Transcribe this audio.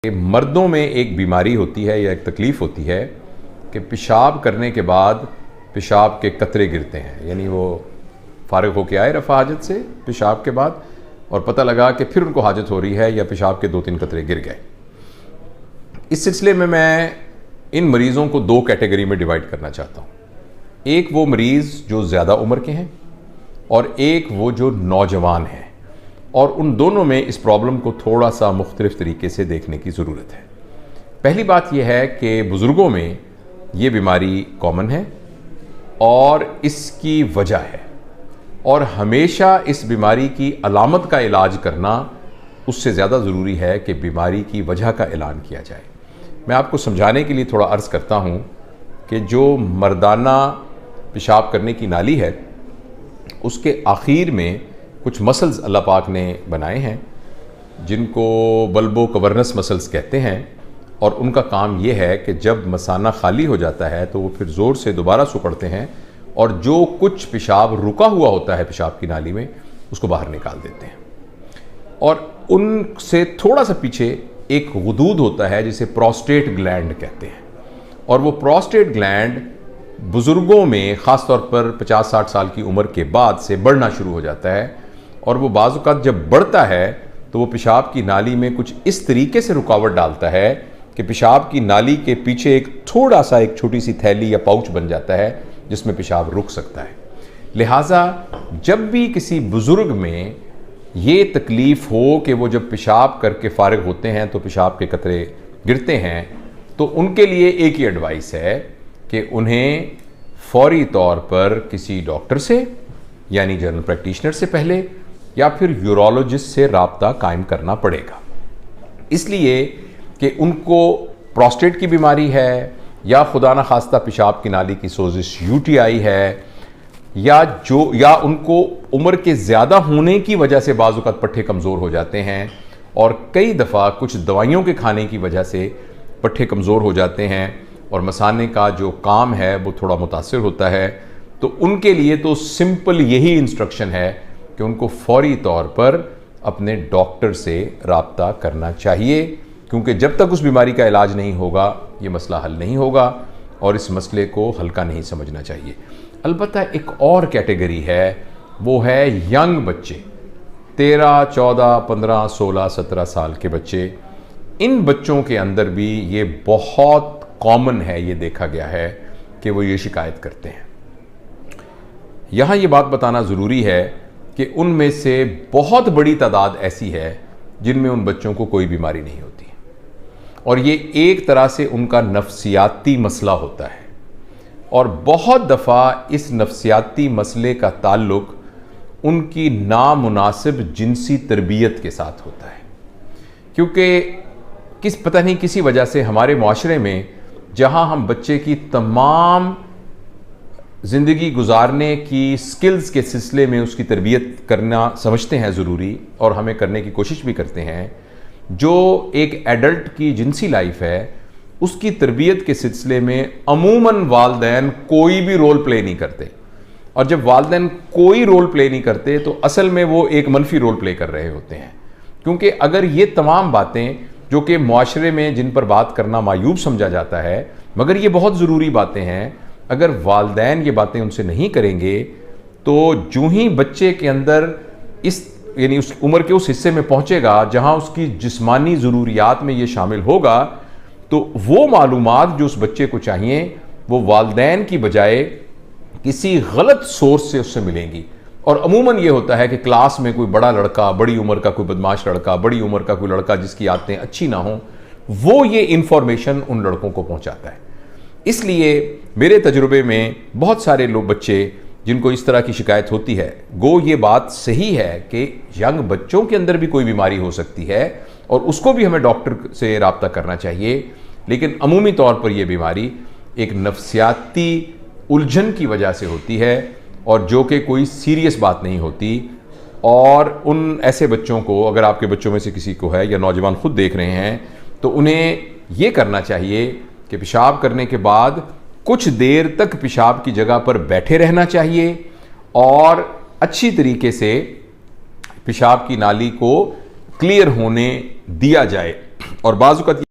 कि मर्दों में एक बीमारी होती है या एक तकलीफ़ होती है कि पेशाब करने के बाद पेशाब के कतरे गिरते हैं। यानी वो फारिग होके आए रफ़ा हाजत से पेशाब के बाद और पता लगा कि फिर उनको हाजत हो रही है या पेशाब के 2-3 कतरे गिर गए। इस सिलसिले में मैं इन मरीज़ों को 2 कैटेगरी में डिवाइड करना चाहता हूँ। एक वो मरीज़ जो ज़्यादा उम्र के हैं और एक वो जो नौजवान हैं, और उन दोनों में इस प्रॉब्लम को थोड़ा सा मुख्तलिफ तरीके से देखने की ज़रूरत है। पहली बात यह है कि बुज़ुर्गों में ये बीमारी कॉमन है और इसकी वजह है, और हमेशा इस बीमारी की अलामत का इलाज करना उससे ज़्यादा ज़रूरी है कि बीमारी की वजह का ऐलान किया जाए। मैं आपको समझाने के लिए थोड़ा अर्ज़ करता हूँ कि जो मर्दाना पेशाब करने की नाली है उसके आखिर में कुछ मसल्स अल्लाह पाक ने बनाए हैं जिनको बल्बो कवर्नस मसल्स कहते हैं, और उनका काम यह है कि जब मसाना खाली हो जाता है तो वो फिर ज़ोर से दोबारा सुकड़ते हैं और जो कुछ पेशाब रुका हुआ होता है पेशाब की नाली में उसको बाहर निकाल देते हैं। और उनसे थोड़ा सा पीछे एक गुदूद होता है जिसे प्रोस्टेट ग्लैंड कहते हैं, और वो प्रोस्टेट ग्लैंड बुज़ुर्गों में ख़ास तौर पर 50-60 साल की उम्र के बाद से बढ़ना शुरू हो जाता है, और वो बाज़ औक़ात जब बढ़ता है तो वो पेशाब की नाली में कुछ इस तरीके से रुकावट डालता है कि पेशाब की नाली के पीछे एक छोटी सी थैली या पाउच बन जाता है जिसमें पेशाब रुक सकता है। लिहाजा जब भी किसी बुज़ुर्ग में ये तकलीफ़ हो कि वो जब पेशाब करके फ़ारिग होते हैं तो पेशाब के कतरे गिरते हैं, तो उनके लिए एक ही एडवाइस है कि उन्हें फ़ौरी तौर पर किसी डॉक्टर से यानी जनरल प्रैक्टिशनर से पहले या फिर यूरोलॉजिस्ट से राब्ता कायम करना पड़ेगा, इसलिए कि उनको प्रोस्टेट की बीमारी है या खुदा न खास्ता पेशाब की नाली की सोजिश यूटीआई है, या उनको उम्र के ज़्यादा होने की वजह से बाज़ औक़ात पट्ठे कमज़ोर हो जाते हैं, और कई दफ़ा कुछ दवाइयों के खाने की वजह से पट्ठे कमज़ोर हो जाते हैं और मसाने का जो काम है वो थोड़ा मुतासिर होता है। तो उनके लिए तो सिंपल यही इंस्ट्रक्शन है कि उनको फ़ौरी तौर पर अपने डॉक्टर से राब्ता करना चाहिए, क्योंकि जब तक उस बीमारी का इलाज नहीं होगा ये मसला हल नहीं होगा और इस मसले को हल्का नहीं समझना चाहिए। अलबत्ता एक और कैटेगरी है, वो है यंग बच्चे, 13, 14, 15, 16, 17 साल के बच्चे। इन बच्चों के अंदर भी ये बहुत कॉमन है, ये देखा गया है कि वो ये शिकायत करते हैं। यहाँ ये बात बताना ज़रूरी है कि उनमें से बहुत बड़ी तादाद ऐसी है जिनमें उन बच्चों को कोई बीमारी नहीं होती, और ये एक तरह से उनका नफ्सियाती मसला होता है, और बहुत दफ़ा इस नफ्सियाती मसले का ताल्लुक़ उनकी नामुनासिब जिनसी तरबियत के साथ होता है। क्योंकि पता नहीं किसी वजह से हमारे माशरे में जहाँ हम बच्चे की तमाम ज़िंदगी गुजारने की स्किल्स के सिलसिले में उसकी तरबियत करना समझते हैं ज़रूरी, और हमें करने की कोशिश भी करते हैं, जो एक एडल्ट की जिनसी लाइफ है उसकी तरबियत के सिलसिले में अमूमन वालिदैन कोई भी रोल प्ले नहीं करते, और जब वालिदैन कोई रोल प्ले नहीं करते तो असल में वो एक मनफी रोल प्ले कर रहे होते हैं। क्योंकि अगर ये तमाम बातें जो कि मुआशरे में जिन पर बात करना मायूब समझा जाता है मगर ये बहुत ज़रूरी बातें हैं, अगर वालिदैन ये बातें उनसे नहीं करेंगे तो जूँ ही बच्चे के अंदर यानी उस उम्र के उस हिस्से में पहुँचेगा जहाँ उसकी जिस्मानी ज़रूरियात में ये शामिल होगा, तो वो मालूमात जो उस बच्चे को चाहिए वो वालिदैन की बजाय किसी गलत सोर्स से उससे मिलेंगी। और अमूमन ये होता है कि क्लास में कोई बड़ा लड़का, बड़ी उम्र का कोई बदमाश लड़का, बड़ी उम्र का कोई लड़का जिसकी आदतें अच्छी ना हों, वो ये इंफॉर्मेशन उन लड़कों को पहुंचाता है। इसलिए मेरे तजुर्बे में बहुत सारे लोग बच्चे जिनको इस तरह की शिकायत होती है, गो ये बात सही है कि यंग बच्चों के अंदर भी कोई बीमारी हो सकती है और उसको भी हमें डॉक्टर से राब्ता करना चाहिए, लेकिन अमूमी तौर पर यह बीमारी एक नफ्सियाती उलझन की वजह से होती है और जो कि कोई सीरियस बात नहीं होती। और उन ऐसे बच्चों को, अगर आपके बच्चों में से किसी को है या नौजवान खुद देख रहे हैं, तो उन्हें ये करना चाहिए कि पेशाब करने के बाद कुछ देर तक पेशाब की जगह पर बैठे रहना चाहिए और अच्छी तरीके से पेशाब की नाली को क्लियर होने दिया जाए। और बाज़ औक़ात